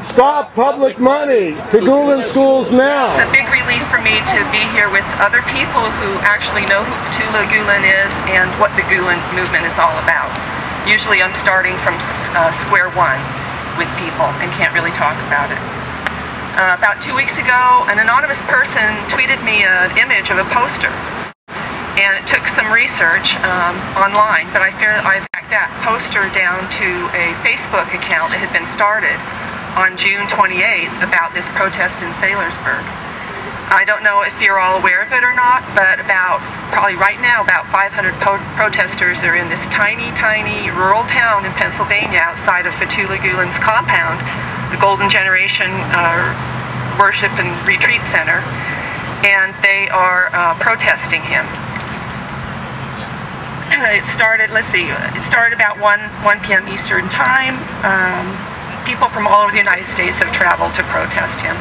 Stop public money to Gulen schools now. It's a big relief for me to be here with other people who actually know who Fetullah Gulen is and what the Gulen movement is all about. Usually I'm starting from square one with people and can't really talk about it. About 2 weeks ago, an anonymous person tweeted me an image of a poster. And it took some research online, but I backed that poster down to a Facebook account that had been started on June 28th about this protest in Saylorsburg. I don't know if you're all aware of it or not, but probably right now, about 500 protesters are in this tiny, tiny rural town in Pennsylvania outside of Fetullah Gulen's compound, the Golden Generation Worship and Retreat Center, and they are protesting him. It started, let's see, it started about 1 p.m. Eastern Time. People from all over the United States have traveled to protest him.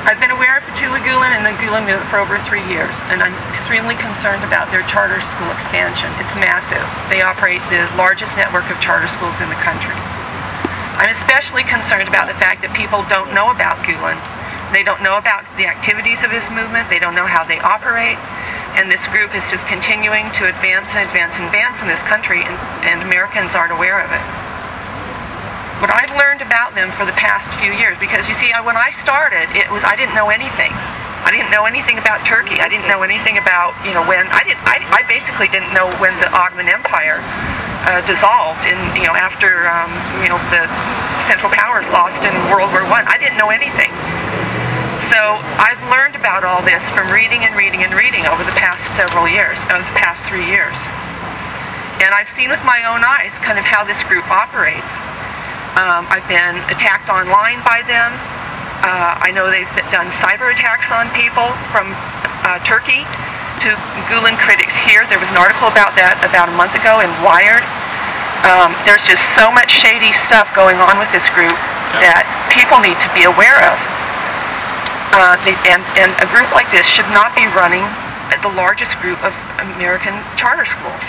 I've been aware of Fetullah Gulen and the Gulen movement for over 3 years, and I'm extremely concerned about their charter school expansion. It's massive. They operate the largest network of charter schools in the country. I'm especially concerned about the fact that people don't know about Gulen. They don't know about the activities of his movement. They don't know how they operate. And this group is just continuing to advance and advance and advance in this country, and Americans aren't aware of it. What I've learned about them for the past few years, because you see, when I started, I didn't know anything. I didn't know anything about Turkey. I didn't know anything about, when, I basically didn't know when the Ottoman Empire dissolved after, the Central Powers lost in World War I. I didn't know anything. So I've learned about all this from reading and reading and reading over the past several years, the past 3 years. And I've seen with my own eyes kind of how this group operates. I've been attacked online by them. I know they've done cyber attacks on people from Turkey to Gulen critics here. There was an article about that about a month ago in Wired. There's just so much shady stuff going on with this group that people need to be aware of. And a group like this should not be running the largest group of American charter schools.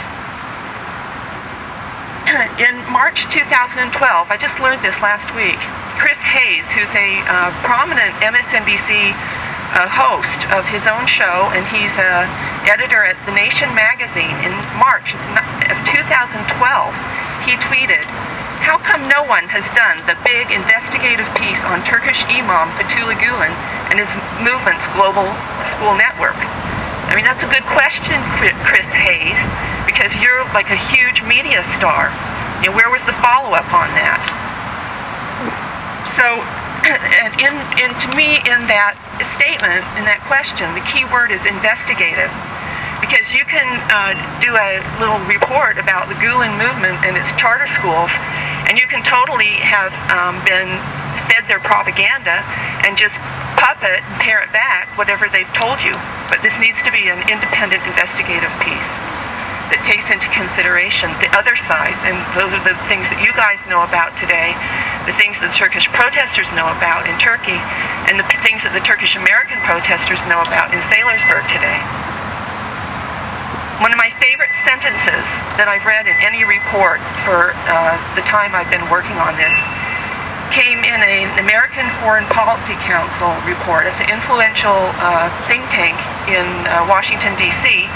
In March 2012, I just learned this last week, Chris Hayes, who's a prominent MSNBC host of his own show, and he's an editor at The Nation magazine, in March of 2012, he tweeted, "How come no one has done the big investigative piece on Turkish Imam Fethullah Gulen and his movement's global school network?" I mean, that's a good question, Chris Hayes, because you're like a huge media star. Where was the follow-up on that? So, and to me, in that statement, in that question, the key word is investigative. Because you can do a little report about the Gulen movement and its charter schools, and you can totally have been fed their propaganda and just puppet and parrot back whatever they've told you. But this needs to be an independent investigative piece that takes into consideration the other side, and those are the things that you guys know about today, the things that the Turkish protesters know about in Turkey, and the things that the Turkish American protesters know about in Saylorsburg today. One of my favorite sentences that I've read in any report for the time I've been working on this came in an American Foreign Policy Council report. It's an influential think tank in Washington, D.C.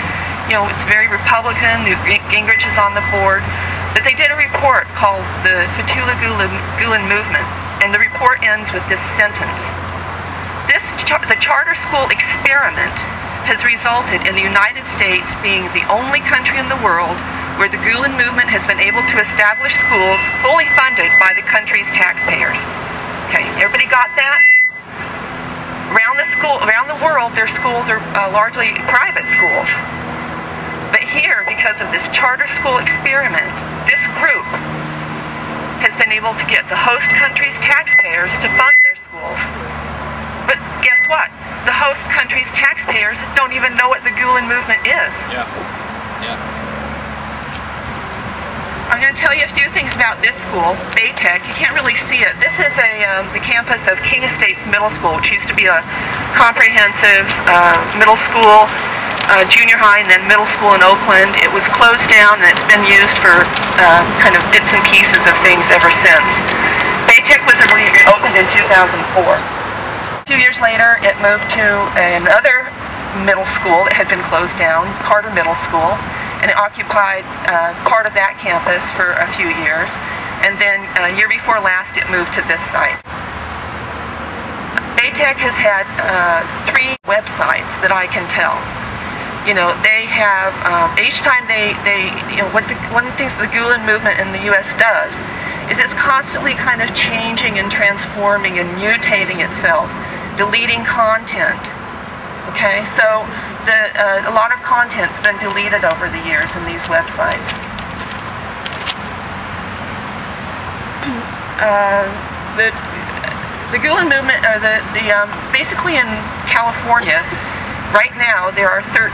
It's very Republican. Newt Gingrich is on the board. But they did a report called the Fetullah Gulen Movement, and the report ends with this sentence. The charter school experiment has resulted in the United States being the only country in the world where the Gulen movement has been able to establish schools fully funded by the country's taxpayers. Okay, everybody got that? Around the world, their schools are largely private schools. But here, because of this charter school experiment, this group has been able to get the host country's taxpayers to fund their schools. But guess what? The host country's taxpayers don't even know what the Gulen movement is. I'm going to tell you a few things about this school, Baytech. You can't really see it. This is the campus of King Estates Middle School, which used to be a comprehensive middle school junior high and then middle school in Oakland. It was closed down, and it's been used for kind of bits and pieces of things ever since. Baytech was opened in 2004. 2 years later, it moved to another middle school that had been closed down, Carter Middle School, and it occupied part of that campus for a few years. And then year before last, it moved to this site. Baytech has had 3 websites that I can tell. You know, they have, each time one of the things the Gulen movement in the U.S. does is it's constantly kind of changing and transforming and mutating itself, deleting content. Okay, so a lot of content's been deleted over the years in these websites. The Gulen movement, or basically in California, right now there are 13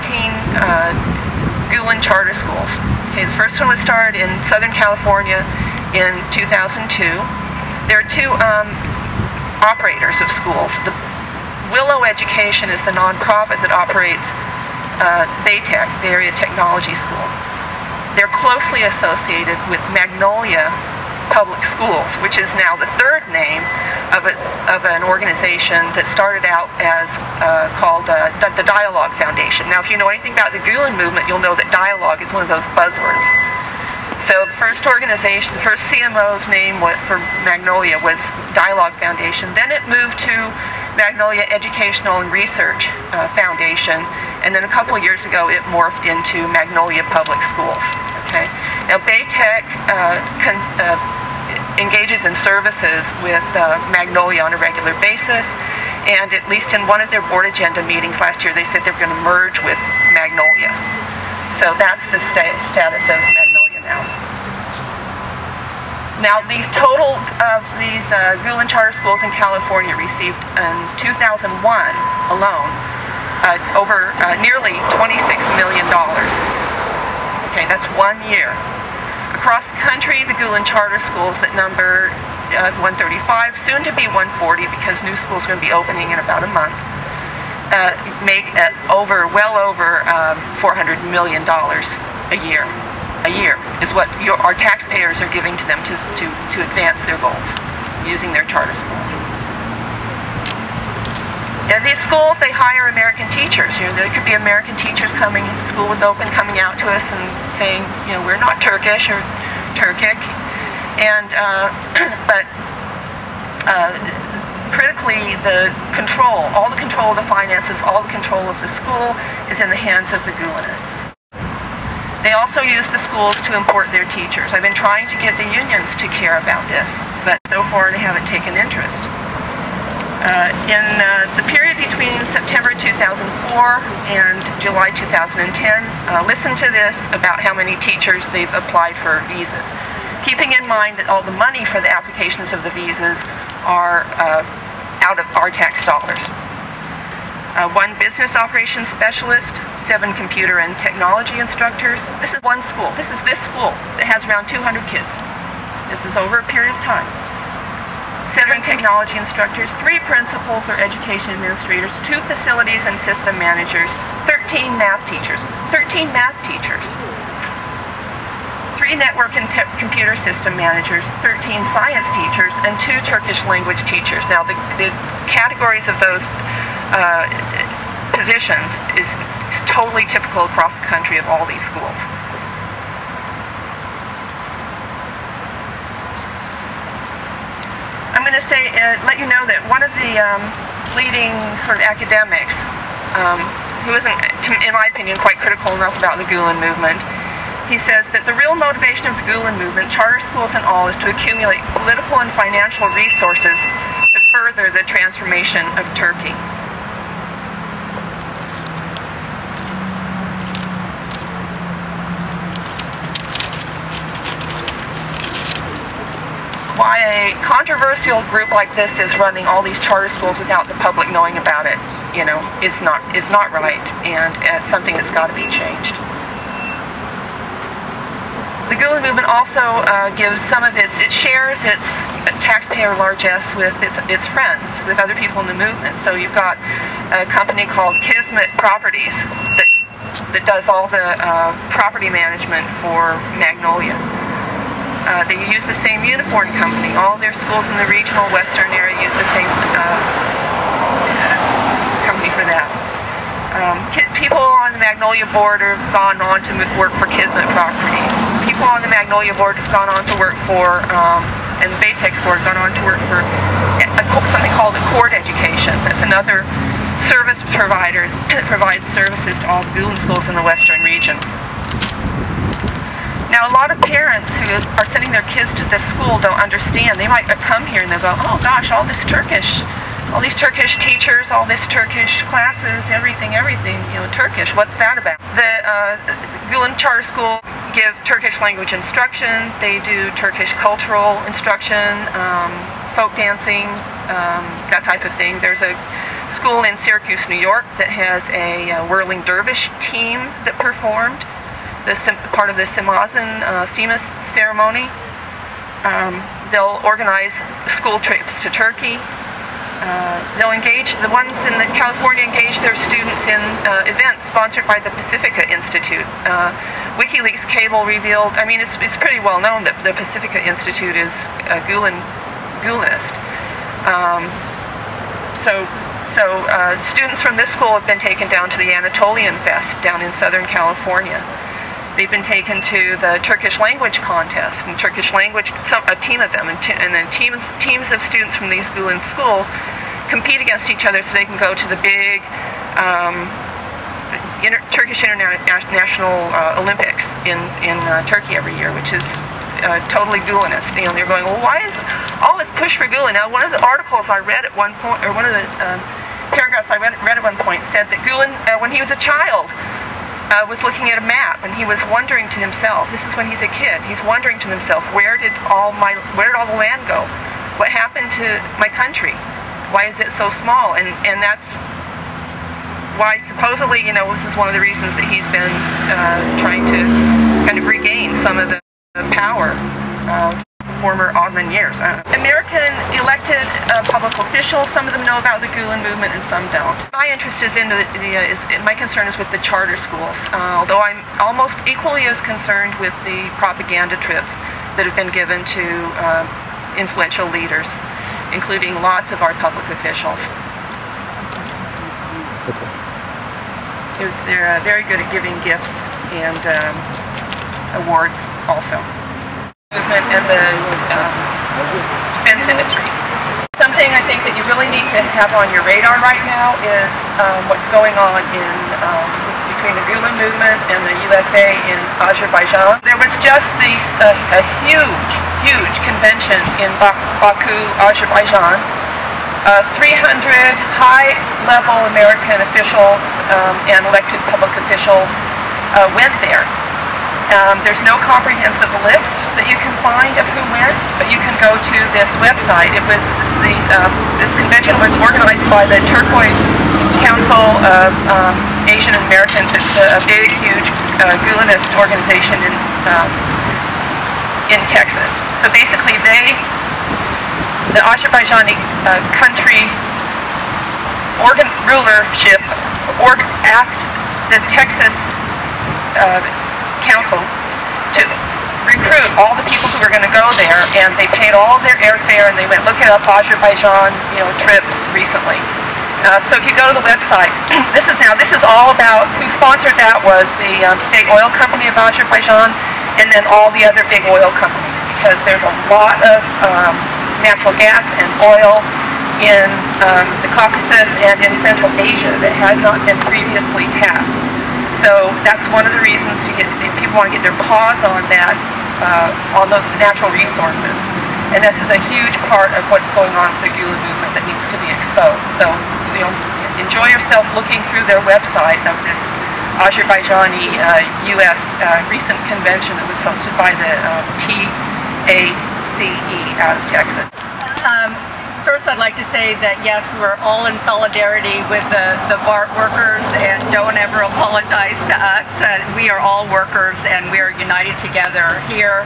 Gulen charter schools. Okay, the first one was started in Southern California in 2002. There are 2 operators of schools. The Willow Education is the nonprofit that operates Baytech, the Area Technology School. They're closely associated with Magnolia Public Schools, which is now the 3rd name of an organization that started out as called the Dialogue Foundation. Now, if you know anything about the Gulen movement, you'll know that dialogue is one of those buzzwords. So the first organization, the first CMO's name for Magnolia was Dialogue Foundation. Then it moved to Magnolia Educational and Research Foundation, and then a couple of years ago it morphed into Magnolia Public Schools. Okay. Now Baytech engages in services with Magnolia on a regular basis, and at least in one of their board agenda meetings last year, they said they're going to merge with Magnolia. So that's the status of Magnolia now. Now, these total of these Gulen charter schools in California received in 2001 alone over nearly $26 million. Okay, that's 1 year. Across the country, the Gulen charter schools that number 135, soon to be 140 because new schools are going to be opening in about a month, make well over $400 million a year. A year is what our taxpayers are giving to them to advance their goals using their charter schools. Now, these schools, they hire American teachers. You know, there could be American teachers coming, if school was open, coming out to us and saying, you know, we're not Turkish or Turkic. And, critically, all the control of the finances, all the control of the school is in the hands of the Gulenists. They also use the schools to import their teachers. I've been trying to get the unions to care about this, but so far they haven't taken interest. In the period between September 2004 and July 2010, listen to this about how many teachers they've applied for visas. Keeping in mind that all the money for the applications of the visas are out of our tax dollars. 1 business operations specialist, 7 computer and technology instructors. This is one school. This is this school that has around 200 kids. This is over a period of time. 7 technology instructors, 3 principals or education administrators, 2 facilities and system managers, 13 math teachers. 13 math teachers. 3 network and computer system managers, 13 science teachers, and 2 Turkish language teachers. Now, the categories of those positions is totally typical across the country of all these schools. I'm going to say, let you know that one of the leading sort of academics, who isn't, in my opinion, quite critical enough about the Gulen movement, he says that the real motivation of the Gulen movement, charter schools and all, is to accumulate political and financial resources to further the transformation of Turkey. Why a controversial group like this is running all these charter schools without the public knowing about it, you know, is not right, and it's something that's got to be changed. The Gulen movement also gives some of it shares its taxpayer largesse with its friends, with other people in the movement. So you've got a company called Kismet Properties that that does all the property management for Magnolia. They use the same uniform company. All their schools in the regional western area use the same company for that. People on the Magnolia board have gone on to work for Kismet Properties. People on the Magnolia board have gone on to work for, and the Baytex board have gone on to work for something called Accord Education. That's another service provider that provides services to all the Gulen schools in the western region. Now, a lot of parents who are sending their kids to this school don't understand. They might come here and they'll go, oh gosh, all these Turkish teachers, all this Turkish classes, everything, you know, Turkish, what's that about? The Gulen Charter School give Turkish language instruction. They do Turkish cultural instruction, folk dancing, that type of thing. There's a school in Syracuse, New York that has a whirling dervish team that performed. Part of the Simazan Simas ceremony. They'll organize school trips to Turkey. They'll engage, the ones in California engage their students in events sponsored by the Pacifica Institute. WikiLeaks cable revealed, I mean, it's pretty well known that the Pacifica Institute is Gulenist. So students from this school have been taken down to the Anatolian Fest down in Southern California. They've been taken to the Turkish language contest, and Turkish language, a team of them, and then teams of students from these Gulen schools compete against each other so they can go to the big Turkish International Olympics in Turkey every year, which is totally Gulenist. You know, they're going, well, why is all this push for Gulen? Now, one of the articles I read at one point, or one of the paragraphs I read at one point said that Gulen, when he was a child, was looking at a map and he was wondering to himself, this is when he's a kid, he's wondering to himself, where did all the land go? What happened to my country? Why is it so small? And that's why supposedly, you know, this is one of the reasons that he's been trying to kind of regain some of the power of former Ottoman years. American elected public officials, some of them know about the Gulen movement and some don't. My interest is in my concern is with the charter schools, although I'm almost equally as concerned with the propaganda trips that have been given to influential leaders, including lots of our public officials. Okay. They're very good at giving gifts and awards also. Movement and the defense industry. Something I think that you really need to have on your radar right now is what's going on in between the Gulen movement and the USA in Azerbaijan. There was just a huge convention in Baku, Azerbaijan. 300 high-level American officials and elected public officials went there. There's no comprehensive list that you can find of who went, but you can go to this website. It was this convention was organized by the Turquoise Council of Asian Americans. It's a big, huge Gulenist organization in Texas. So basically, the Azerbaijani country rulership asked the Texas council to recruit all the people who were going to go there, and they paid all their airfare, and they went looking up Azerbaijan, you know, trips recently. So if you go to the website, this is all about who sponsored that was the state oil company of Azerbaijan, and then all the other big oil companies, because there's a lot of natural gas and oil in the Caucasus and in Central Asia that had not been previously tapped. So that's one of the reasons people want to get their paws on that, on those natural resources. And this is a huge part of what's going on with the Gulen movement that needs to be exposed. So, you know, enjoy yourself looking through their website of this Azerbaijani U.S. Recent convention that was hosted by the TACE out of Texas. First, I'd like to say that yes, we're all in solidarity with the BART workers, and don't ever apologize to us. We are all workers, and we are united together here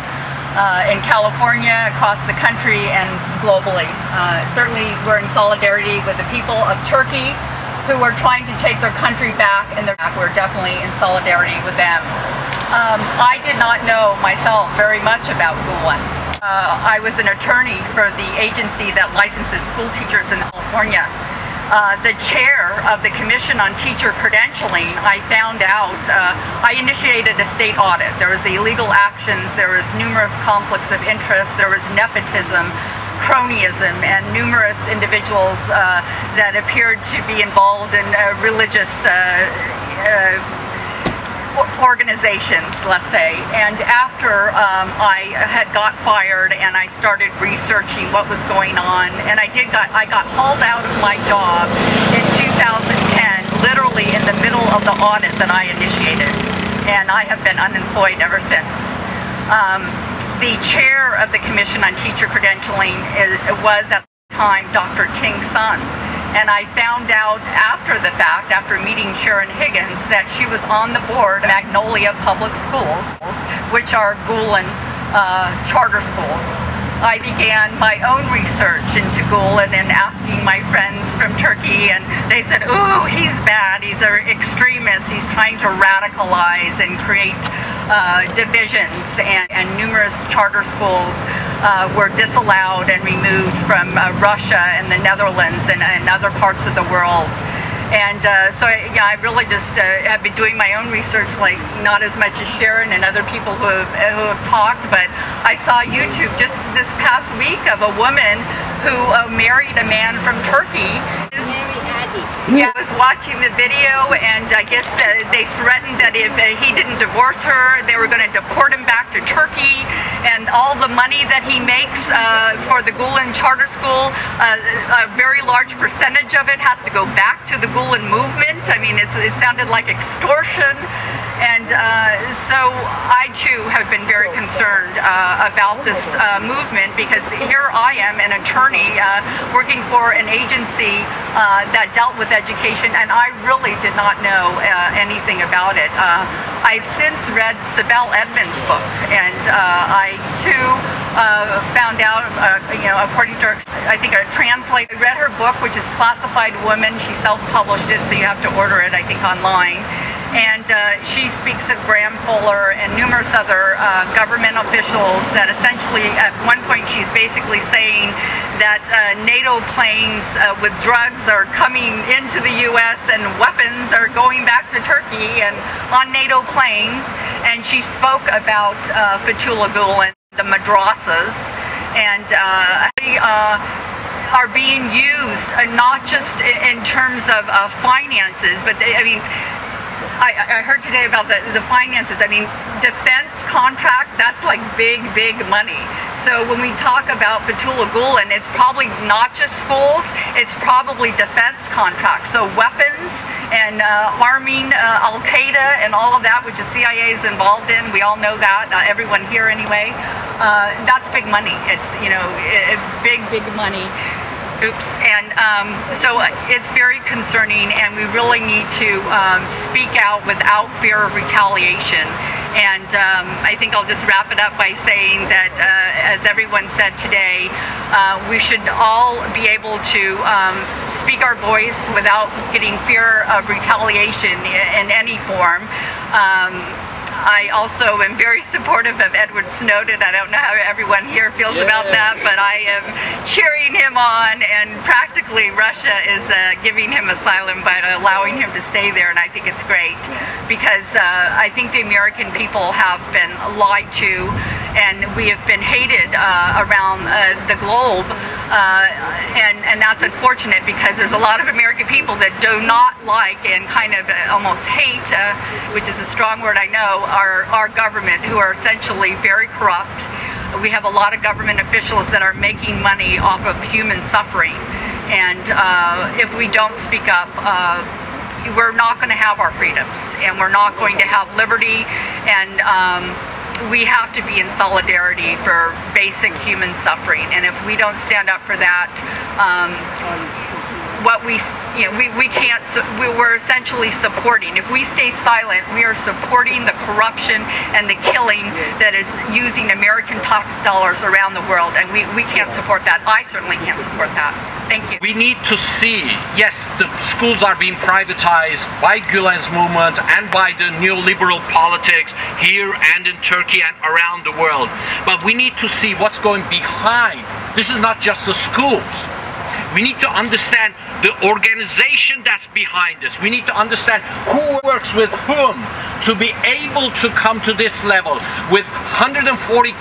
in California, across the country, and globally. Certainly, we're in solidarity with the people of Turkey who are trying to take their country back, and we're definitely in solidarity with them. I did not know myself very much about Gulen. I was an attorney for the agency that licenses school teachers in California. The chair of the Commission on Teacher Credentialing, I found out, I initiated a state audit. There was illegal actions, there was numerous conflicts of interest, there was nepotism, cronyism, and numerous individuals that appeared to be involved in religious organizations, let's say. And after I had got fired and I started researching what was going on, and I got hauled out of my job in 2010, literally in the middle of the audit that I initiated, and I have been unemployed ever since. The chair of the Commission on Teacher Credentialing was at the time Dr. Ting Sun. And I found out after the fact, after meeting Sharon Higgins, that she was on the board of Magnolia Public Schools, which are Gulen charter schools. I began my own research into Gulen and asking my friends from Turkey, and they said, "Ooh, he's bad, he's an extremist, he's trying to radicalize and create divisions," and numerous charter schools were disallowed and removed from Russia and the Netherlands and other parts of the world. And so I really just have been doing my own research, like not as much as Sharon and other people who have talked, but I saw YouTube just this past week of a woman who married a man from Turkey. Yeah, I was watching the video, and I guess they threatened that if he didn't divorce her, they were going to deport him back to Turkey, and all the money that he makes for the Gulen charter school, a very large percentage of it has to go back to the Gulen movement. I mean, it sounded like extortion, and so I too have been very concerned about this movement, because here I am, an attorney working for an agency that dealt with education, and I really did not know anything about it. I've since read Sibel Edmonds' book, and I too found out, according to, I think, a translate. I read her book, which is Classified Woman. She self-published it, so you have to order it, I think, online. And she speaks of Graham Fuller and numerous other government officials that essentially, at one point, she's basically saying that NATO planes with drugs are coming into the U.S. and weapons are going back to Turkey and on NATO planes. And she spoke about Fetullah Gulen, the madrasas, and are being used not just in terms of finances, but I heard today about the finances. I mean, defense contract, that's like big money. So when we talk about Fetullah Gulen, it's probably not just schools, it's probably defense contracts. So weapons and arming Al-Qaeda and all of that, which the CIA is involved in. We all know that, everyone here anyway. That's big money. It's, big money. Oops. And so it's very concerning, and we really need to speak out without fear of retaliation. And I think I'll just wrap it up by saying that, as everyone said today, we should all be able to speak our voice without getting fear of retaliation in any form. I also am very supportive of Edward Snowden. I don't know how everyone here feels about that, but I am cheering him on, and practically Russia is giving him asylum by allowing him to stay there, and I think it's great, because I think the American people have been lied to, and we have been hated around the globe, and that's unfortunate, because there's a lot of American people that do not like and kind of almost hate, which is a strong word, I know, our government, who are essentially very corrupt. We have a lot of government officials that are making money off of human suffering, and if we don't speak up, we're not going to have our freedoms, and we're not going to have liberty, and we have to be in solidarity for basic human suffering. And if we don't stand up for that, we're essentially supporting. If we stay silent, we are supporting the corruption and the killing that is using American tax dollars around the world, and we can't support that. I certainly can't support that. Thank you. We need to see, yes, the schools are being privatized by Gulen's movement and by the neoliberal politics here and in Turkey and around the world. But we need to see what's going behind. This is not just the schools. We need to understand the organization that's behind this. We need to understand who works with whom to be able to come to this level. With 140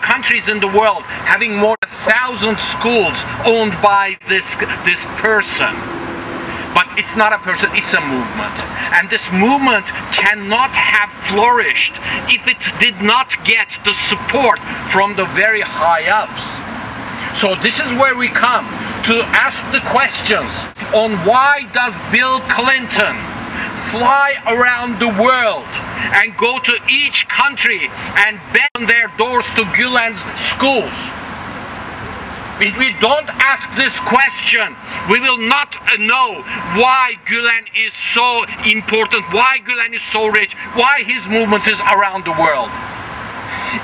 countries in the world having more than 1,000 schools owned by this person. But it's not a person, it's a movement. And this movement cannot have flourished if it did not get the support from the very high ups. So this is where we come to ask the questions on why does Bill Clinton fly around the world and go to each country and bang on their doors to Gulen's schools? If we don't ask this question, we will not know why Gulen is so important, why Gulen is so rich, why his movement is around the world.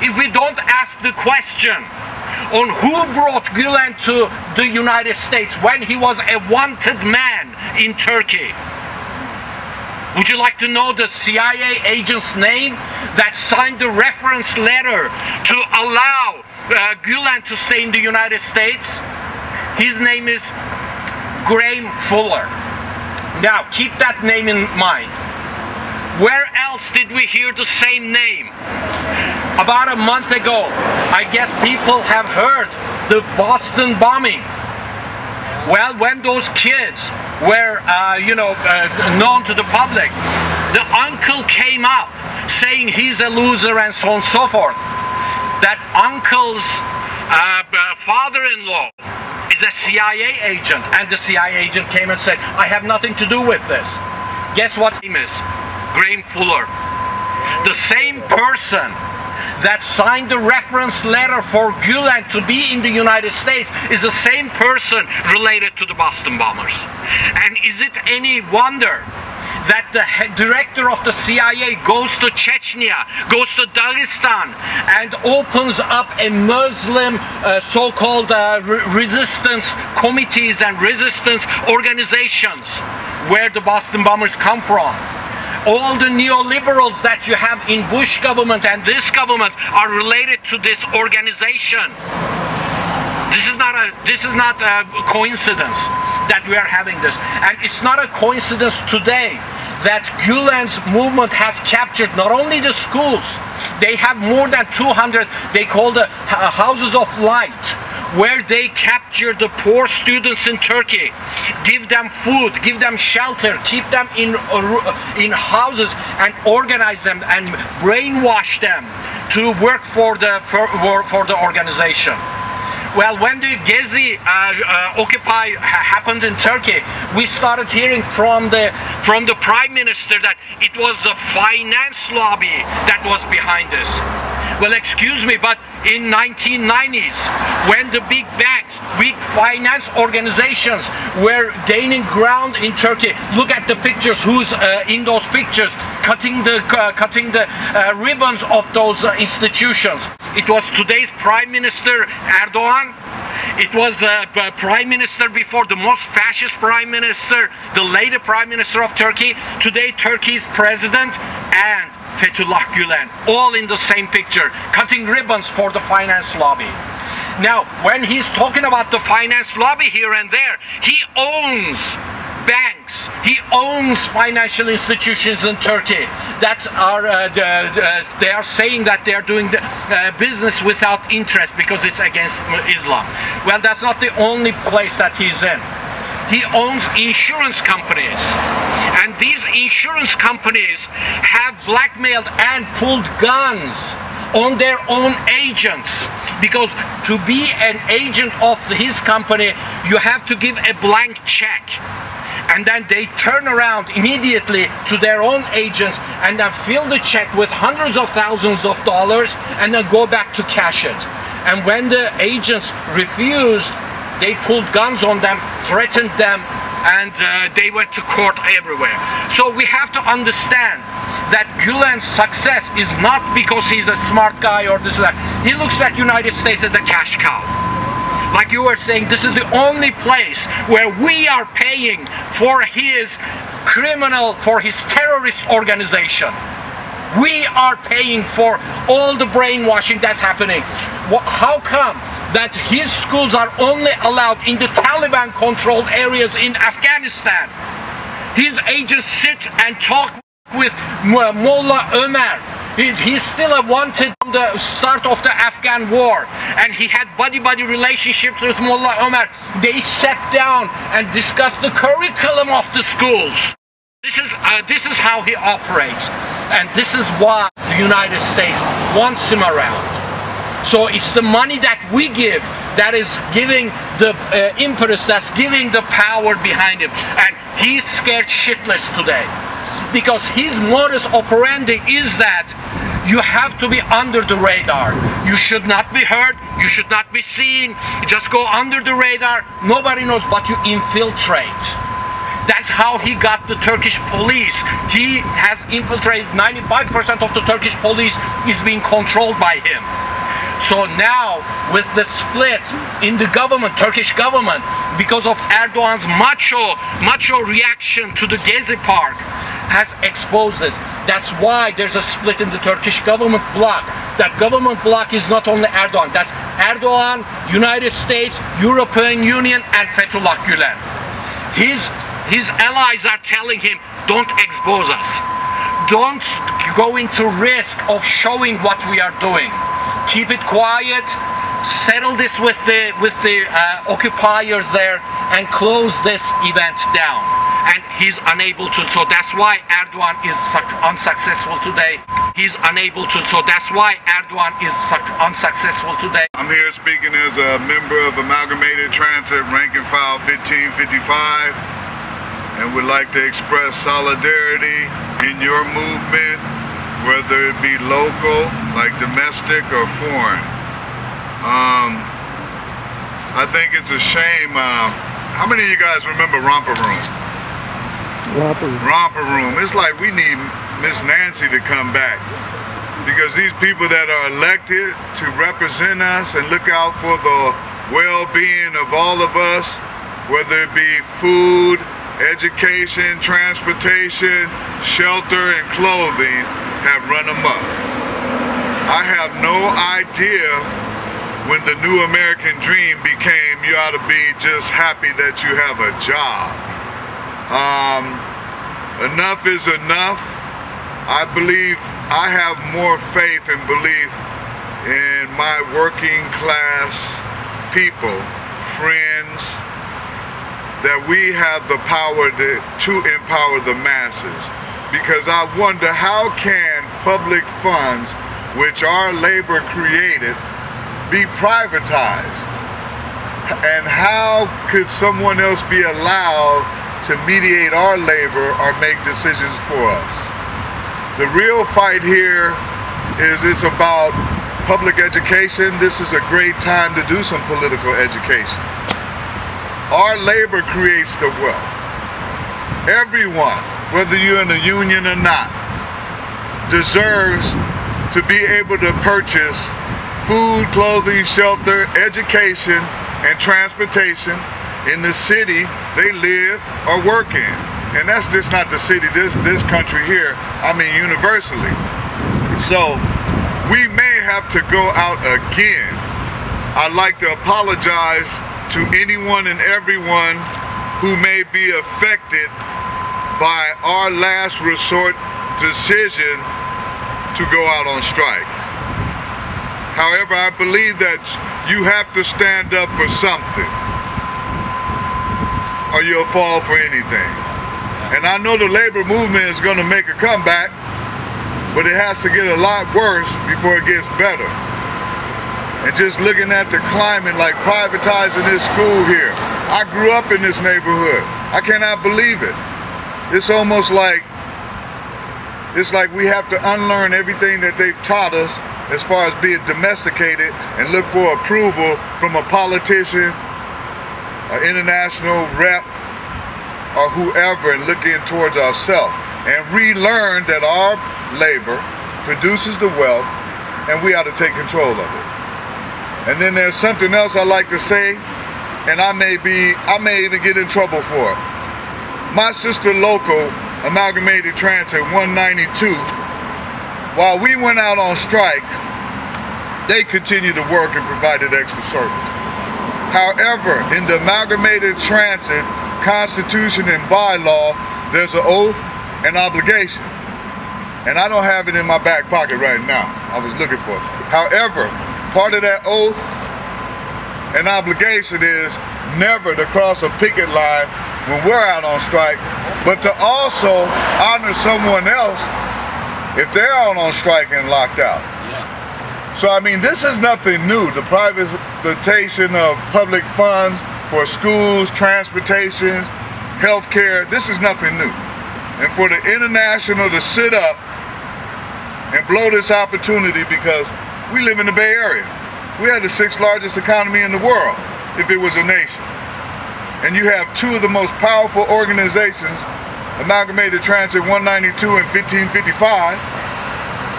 If we don't ask the question on who brought Gulen to the United States when he was a wanted man in Turkey. Would you like to know the CIA agent's name that signed the reference letter to allow Gulen to stay in the United States? His name is Graham Fuller. Now, keep that name in mind. Where else did we hear the same name? About a month ago, I guess people have heard the Boston bombing. Well, when those kids were, known to the public, the uncle came up saying he's a loser and so on and so forth. That uncle's father-in-law is a CIA agent, and the CIA agent came and said, I have nothing to do with this. Guess what his name is? Graham Fuller. The same person that signed the reference letter for Gulen to be in the United States is the same person related to the Boston bombers. And is it any wonder that the director of the CIA goes to Chechnya, goes to Dagestan, and opens up a Muslim so-called resistance committees and resistance organizations where the Boston bombers come from? All the neoliberals that you have in Bush government and this government are related to this organization. This is not a coincidence that we are having this. And it's not a coincidence today that Gulen's movement has captured not only the schools, they have more than 200, they call the houses of light, where they capture the poor students in Turkey, give them food, give them shelter, keep them in houses and organize them and brainwash them to work for the organization. Well, when the Gezi Occupy happened in Turkey, we started hearing from the Prime Minister that it was the finance lobby that was behind this. Well, excuse me, but in 1990s, when the big banks, big finance organizations were gaining ground in Turkey, look at the pictures, who's in those pictures, cutting the ribbons of those institutions. It was today's Prime Minister Erdogan. It was Prime Minister before, the most fascist Prime Minister, the later Prime Minister of Turkey, today Turkey's President, and Fetullah Gulen, all in the same picture, cutting ribbons for the finance lobby. Now, when he's talking about the finance lobby here and there, he owns banks, he owns financial institutions in Turkey that are they are saying that they are doing the, business without interest because it's against Islam. Well, that's not the only place that he's in. He owns insurance companies, and these insurance companies have blackmailed and pulled guns on their own agents, because to be an agent of his company you have to give a blank check, and then they turn around immediately to their own agents and then fill the check with hundreds of thousands of dollars and then go back to cash it. And when the agents refused, they pulled guns on them, threatened them, and they went to court everywhere. So we have to understand that Gulen's success is not because he's a smart guy or this or that. He looks at United States as a cash cow. like you were saying, this is the only place where we are paying for his criminal, for his terrorist organization. We are paying for all the brainwashing that's happening. How come that his schools are only allowed in the Taliban-controlled areas in Afghanistan? His agents sit and talk with Mullah Omar. He's still a wanted from the start of the Afghan war, and he had buddy-buddy relationships with Mullah Omar. They sat down and discussed the curriculum of the schools. This is how he operates, and this is why the United States wants him around. So it's the money that we give that is giving the impetus, that's giving the power behind him, and he's scared shitless today. Because his modus operandi is that you have to be under the radar. You should not be heard, you should not be seen, you just go under the radar, nobody knows, but you infiltrate. That's how he got the Turkish police. He has infiltrated 95% of the Turkish police is being controlled by him. So now, with the split in the government, Turkish government, because of Erdogan's macho reaction to the Gezi Park, has exposed this. That's why there's a split in the Turkish government bloc. That government bloc is not only Erdogan. That's Erdogan, United States, European Union, and Fetullah Gulen. His allies are telling him, don't expose us. Don't go into risk of showing what we are doing. Keep it quiet, settle this with the occupiers there, and close this event down. And he's unable to, so that's why Erdogan is unsuccessful today. He's unable to, so that's why Erdogan is unsuccessful today. I'm here speaking as a member of Amalgamated Transit Rank and File 1555, and would like to express solidarity in your movement, whether it be local, like domestic, or foreign. I think it's a shame. How many of you guys remember Romper Room? Romper Room. It's like we need Miss Nancy to come back, because these people that are elected to represent us and look out for the well-being of all of us, whether it be food, education, transportation, shelter, and clothing, have run amok. I have no idea when the new American dream became you ought to be just happy that you have a job. Enough is enough. I believe I have more faith and belief in my working class people, friends, that we have the power to empower the masses. Because I wonder, how can public funds, which our labor created, be privatized? And how could someone else be allowed to mediate our labor or make decisions for us? The real fight here is it's about public education. This is a great time to do some political education. Our labor creates the wealth. Everyone, whether you're in a union or not, deserves to be able to purchase food, clothing, shelter, education, and transportation in the city they live or work in. And that's just not the city, this country here, I mean universally. So we may have to go out again. I'd like to apologize to anyone and everyone who may be affected by our last resort decision to go out on strike. However, I believe that you have to stand up for something, or you'll fall for anything. And I know the labor movement is going to make a comeback, but it has to get a lot worse before it gets better. And just looking at the climate, like privatizing this school here. I grew up in this neighborhood. I cannot believe it. It's almost like, we have to unlearn everything that they've taught us as far as being domesticated and look for approval from a politician, an international rep, or whoever, and looking towards ourselves. And relearn that our labor produces the wealth and we ought to take control of it. And then there's something else I like to say, and I may even get in trouble for it. My sister local, Amalgamated Transit 192, while we went out on strike, they continued to work and provided extra service. However, in the Amalgamated Transit Constitution and bylaw, there's an oath and obligation. And I don't have it in my back pocket right now. I was looking for it. However, part of that oath and obligation is never to cross a picket line when we're out on strike, but to also honor someone else if they're out on strike and locked out. So I mean, this is nothing new. The privatization of public funds for schools, transportation, healthcare, this is nothing new. And for the international to sit up and blow this opportunity, because we live in the Bay Area. We have the 6th largest economy in the world if it was a nation. And you have two of the most powerful organizations, Amalgamated Transit 192 and 1555,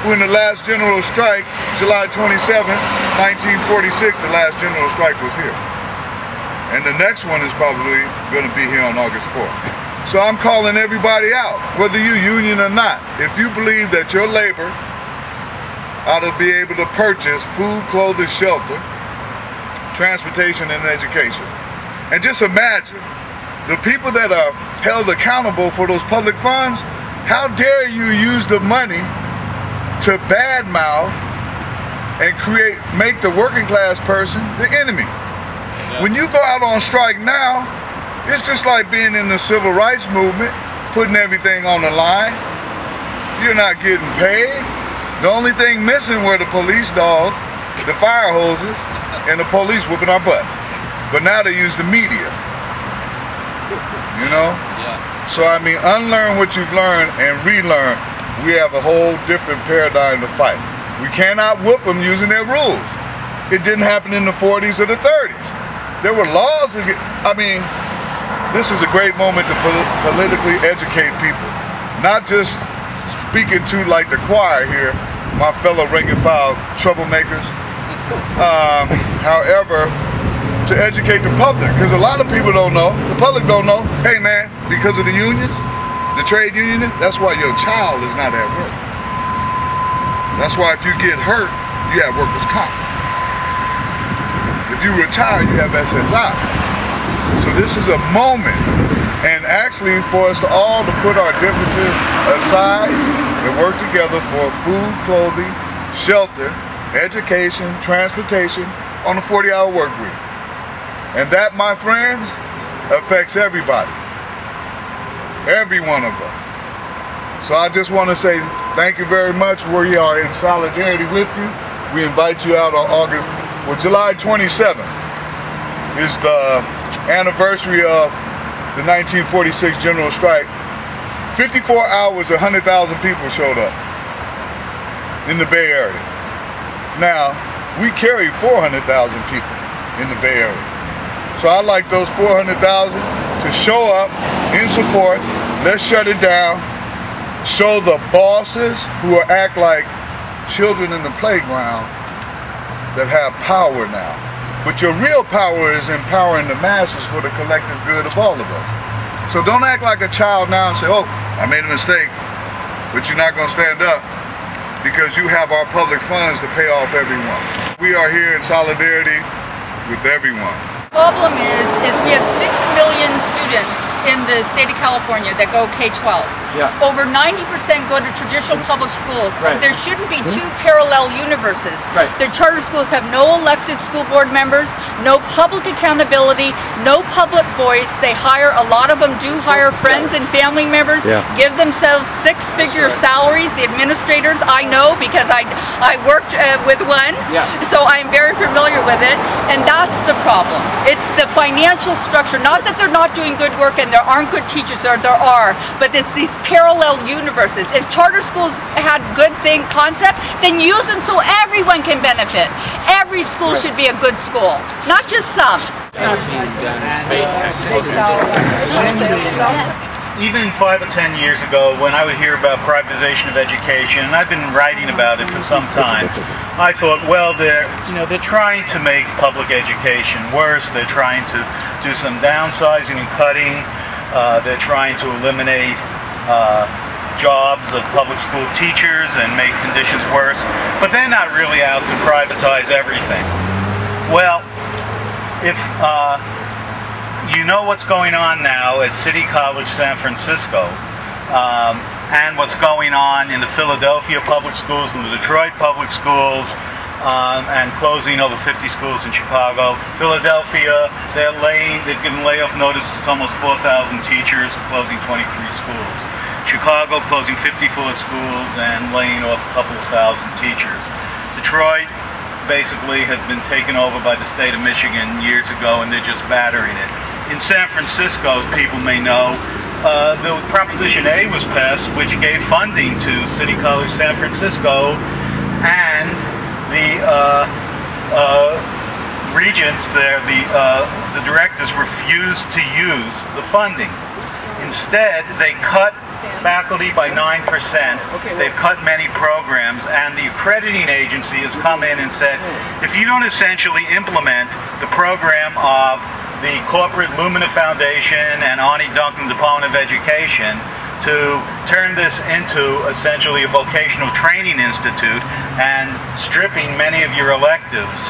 who in the last general strike, July 27, 1946, the last general strike was here. And the next one is probably going to be here on August 4th. So I'm calling everybody out, whether you union or not. If you believe that your labor ought to be able to purchase food, clothing, shelter, transportation, and education. And just imagine, the people that are held accountable for those public funds, how dare you use the money to badmouth and make the working class person the enemy. When you go out on strike now, it's just like being in the civil rights movement, putting everything on the line. You're not getting paid. The only thing missing were the police dogs, the fire hoses, and the police whooping our butt. But now they use the media. You know? Yeah. So I mean, unlearn what you've learned and relearn. We have a whole different paradigm to fight. We cannot whoop them using their rules. It didn't happen in the 40s or the 30s. There were laws. I mean, this is a great moment to politically educate people. Not just speaking to like the choir here, my fellow rank and file troublemakers. However, to educate the public, because a lot of people don't know, the public don't know, hey man, because of the unions, the trade union, that's why your child is not at work. That's why if you get hurt, you have workers' comp. If you retire, you have SSI. So this is a moment, and actually for us to all to put our differences aside and work together for food, clothing, shelter, education, transportation on a 40-hour work week. And that, my friends, affects everybody. Every one of us. So I just want to say thank you very much. We are in solidarity with you. We invite you out on July 27th is the anniversary of the 1946 general strike. 54 hours, 100,000 people showed up in the Bay Area. Now, we carry 400,000 people in the Bay Area. So I like those 400,000 to show up in support. Let's shut it down. Show the bosses who act like children in the playground that have power now. But your real power is empowering the masses for the collective good of all of us. So don't act like a child now and say, oh, I made a mistake, but you're not going to stand up because you have our public funds to pay off everyone. We are here in solidarity with everyone. The problem is we have 6 million students in the state of California that go K-12. Yeah. Over 90% go to traditional public schools. Right. There shouldn't be two parallel universes. Right. The charter schools have no elected school board members, no public accountability, no public voice. They hire, a lot of them do hire friends and family members, give themselves six-figure salaries. The administrators, I know because I worked with one, so I'm very familiar with it, and that's the problem. It's the financial structure, not that they're not doing good work and there aren't good teachers, there are, but it's these parallel universes. If charter schools had good concept, then use them so everyone can benefit. Every school should be a good school, not just some. even 5 or 10 years ago, when I would hear about privatization of education, and I've been writing about it for some time, I thought, well, they're trying to make public education worse. They're trying to do some downsizing and cutting. They're trying to eliminate jobs of public school teachers and make conditions worse. But they're not really out to privatize everything. Well, if you know what's going on now at City College San Francisco, and what's going on in the Philadelphia public schools and the Detroit public schools, and closing over 50 schools in Chicago. Philadelphia, they've given layoff notices to almost 4,000 teachers, closing 23 schools. Chicago closing 54 schools and laying off a couple of thousand teachers. Detroit basically has been taken over by the state of Michigan years ago, and they're just battering it. In San Francisco, people may know, the Proposition A was passed, which gave funding to City College San Francisco, and the regents there, the directors refused to use the funding. Instead, they cut faculty by 9%. They've cut many programs, and the accrediting agency has come in and said, if you don't essentially implement the program of the corporate Lumina Foundation and Arnie Duncan Department of Education to turn this into essentially a vocational training institute and stripping many of your electives,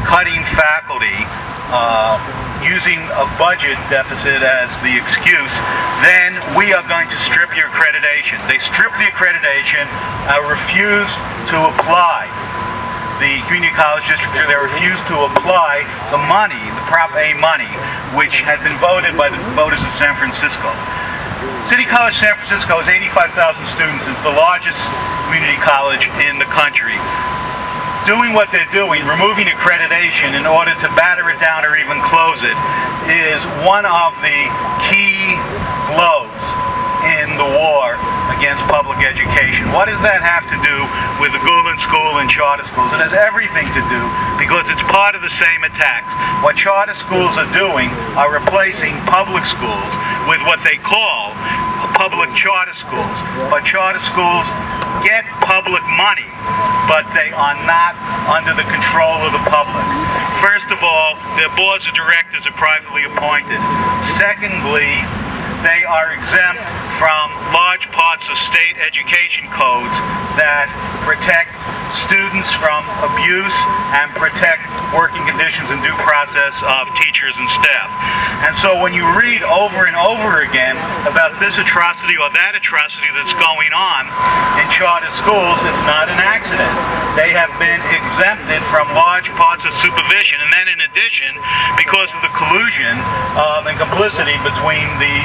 cutting faculty, using a budget deficit as the excuse, then we are going to strip your accreditation. They stripped the accreditation, refused to apply. The community college district, they refused to apply the money, the Prop A money, which had been voted by the voters of San Francisco. City College San Francisco has 85,000 students. It's the largest community college in the country. Doing what they're doing, removing accreditation in order to batter it down or even close it, is one of the key blows in the war against public education. What does that have to do with the Gulen School and charter schools? It has everything to do, because it's part of the same attacks. What charter schools are doing are replacing public schools with what they call public charter schools. But charter schools get public money, but they are not under the control of the public. First of all, their boards of directors are privately appointed. Secondly, they are exempt from large parts of state education codes that protect students from abuse and protect working conditions and due process of teachers and staff. And so when you read over and over again about this atrocity or that atrocity that's going on in charter schools, it's not an accident. They have been exempted from large parts of supervision, and then in addition, because of the collusion and complicity between the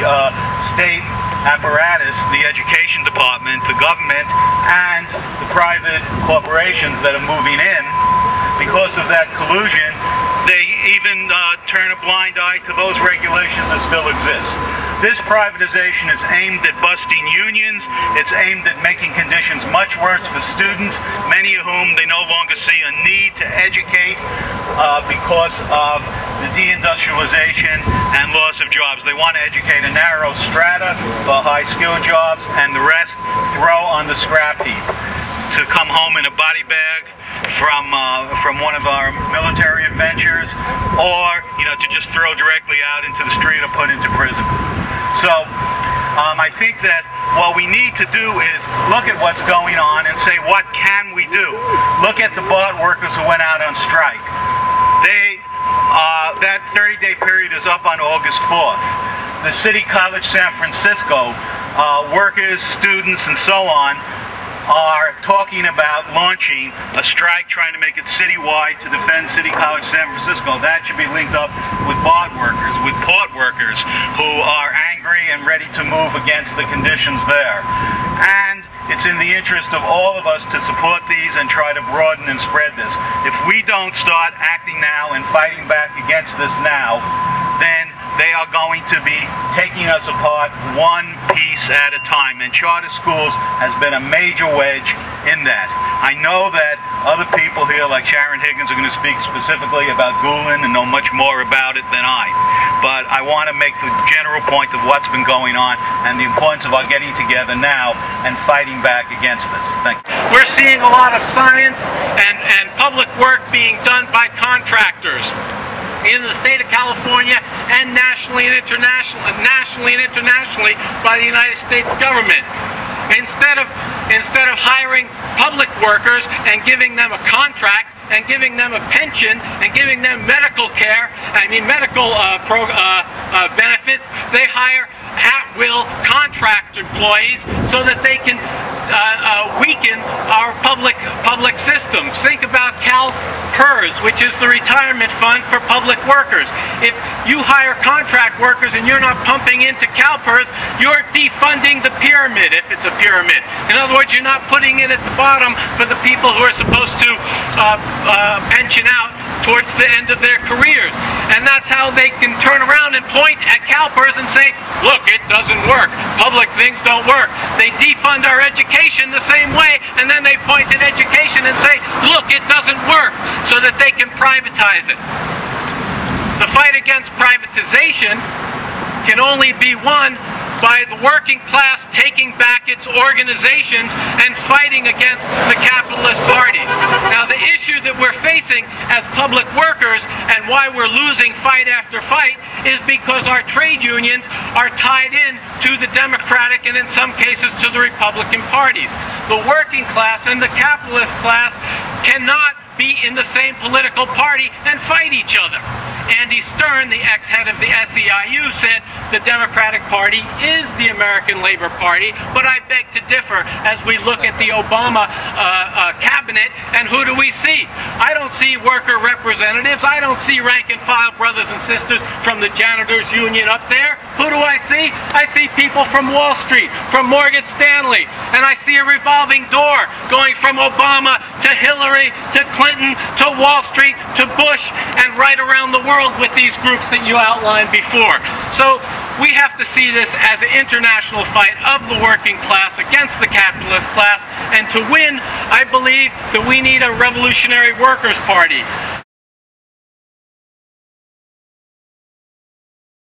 state apparatus, the education department, the government, and the private corporations that are moving in, because of that collusion, they even turn a blind eye to those regulations that still exist. This privatization is aimed at busting unions. It's aimed at making conditions much worse for students, many of whom they no longer see a need to educate because of the deindustrialization and loss of jobs. They want to educate a narrow strata for high-skilled jobs, and the rest throw on the scrap heap to come home in a body bag from one of our military adventures, or to just throw directly out into the street or put into prison. So I think that what we need to do is look at what's going on and say, what can we do? Look at the BART workers who went out on strike. That 30-day period is up on August 4th. The City College San Francisco workers, students, and so on are talking about launching a strike, trying to make it citywide to defend City College San Francisco. That should be linked up with BART workers, with port workers who are angry and ready to move against the conditions there. And it's in the interest of all of us to support these and try to broaden and spread this. If we don't start acting now and fighting back against this now, then they are going to be taking us apart one piece at a time. And charter schools has been a major wedge in that. I know that Other people here, like Sharon Higgins, are going to speak specifically about Gulen and know much more about it than I. But I want to make the general point of what's been going on and the importance of our getting together now and fighting back against this. Thank you. We're seeing a lot of science and public work being done by contractors in the state of California and nationally and internationally by the United States government. Instead of hiring public workers and giving them a contract and giving them a pension and giving them medical care, medical benefits, they hire at-will contract employees so that they can weaken our public systems. Think about CalPERS, which is the retirement fund for public workers. If you hire contract workers and you're not pumping into CalPERS, you're defunding the pyramid, if it's a pyramid. In other words, you're not putting it at the bottom for the people who are supposed to pension out towards the end of their careers. And that's how they can turn around and point at CalPERS and say, look, it doesn't work. Public things don't work. They defund our education the same way, and then they point at education and say, look, it doesn't work, so that they can privatize it. The fight against privatization can only be won by the working class taking back its organizations and fighting against the capitalist parties. Now, the issue that we're facing as public workers and why we're losing fight after fight is because our trade unions are tied in to the Democratic and in some cases to the Republican parties. The working class and the capitalist class cannot be in the same political party and fight each other. Andy Stern, the ex-head of the SEIU, said the Democratic Party is the American Labor Party, but I beg to differ as we look at the Obama cabinet, and who do we see? I don't see worker representatives. I don't see rank-and-file brothers and sisters from the janitors union up there. Who do I see? I see people from Wall Street, from Morgan Stanley, and I see a revolving door going from Obama to Hillary to Clinton to Wall Street to Bush and right around the world with these groups that you outlined before. So we have to see this as an international fight of the working class against the capitalist class, and to win, I believe that we need a revolutionary workers' party.